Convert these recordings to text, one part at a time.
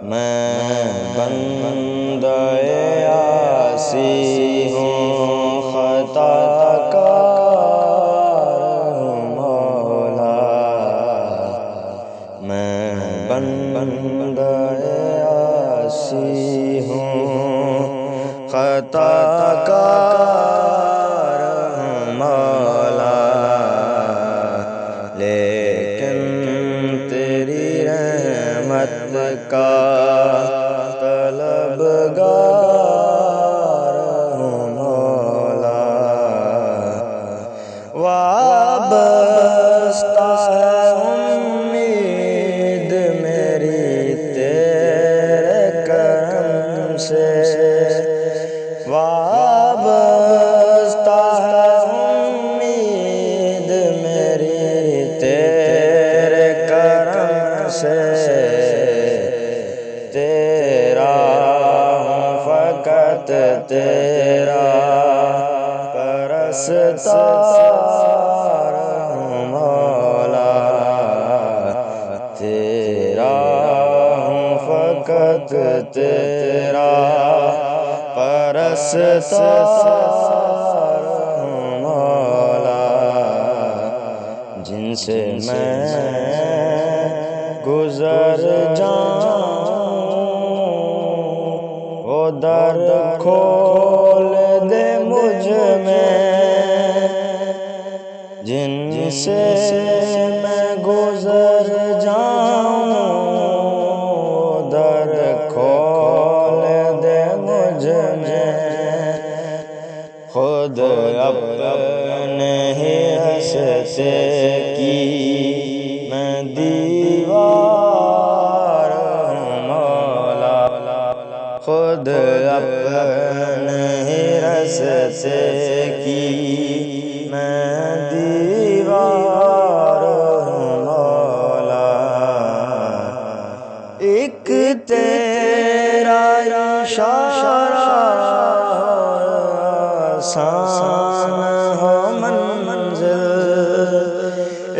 میں بندہ عاصی ہوں، خطا کار ہوں مولا۔ میں بندہ عاصی ہوں، خطا کار ہوں مولا، لیکن تیری رحمت کا طلبگار ہوں مولا۔ وابستہ ہے امید میری تیرے کرم سے، وابستہ ہے امید میری تیرے کرم سے، تیرا ہوں فقط تیرا پرستار ہوں مولا، تیرا ہوں فقط تیرا پرستار ہوں مولا۔ جن سے میں گزر جاؤں وہ در کھول دے مجھ میں، جن سے میں گزر جاؤں وہ در کھول دے مجھ میں، خود اپنے ہی ہستے کی میں دیوار ہوں مولا، خود اپنے ہی ہستے کی میں دیوار ہوں مولا۔ ایک تیرا اشارہ آسان ہو منزل،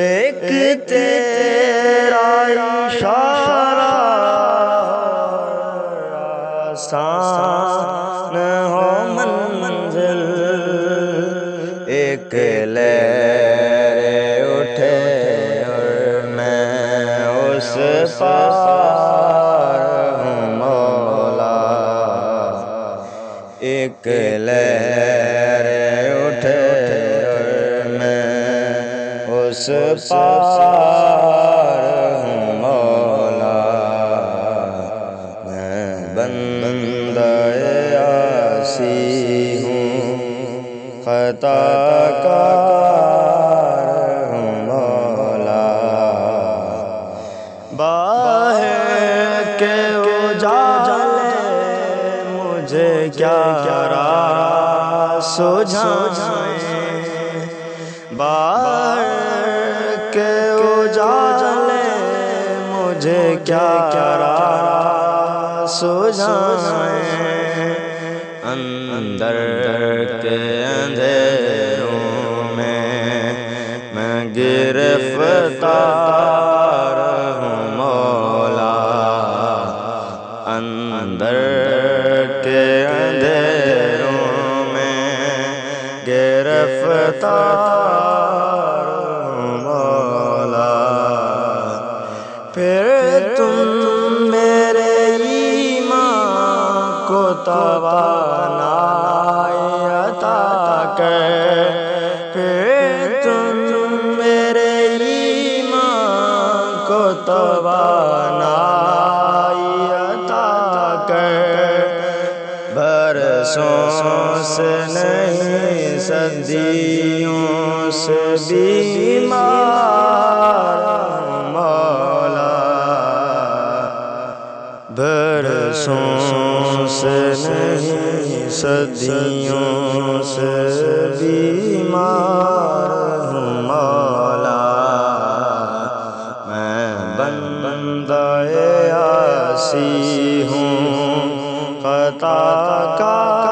ایک تیرا اشارہ آسان ہو منزل، ایک لہر اٹھے اور میں اس پار ہوں مولا، ایک لہر اٹھے اور میں اس پار ہوں مولا۔ میں بندہ عاصی ہوں، خطا کار ہوں مولا، باہر کے اجالے مجھے کیا راہ سجھائیں، باہر کے اجالے مجھے کیا راہ سجھائیں، اندر کے اندھیروں میں گرفتار ہوں مولا، اندر کے اندھیروں میں گرفتار ہوں مولا، پھر تم میرے ایمان کو توانائی عطا کر، پھر تم میرے ایمان کو توانائی عطا کر، برسوں سے نہیں صدیوں سے بیمار ہوں مولا، برسوں سے نہیں صدیوں سے بیمار ہوں مولا۔ میں بندہ عاصی ہوں، خطا کار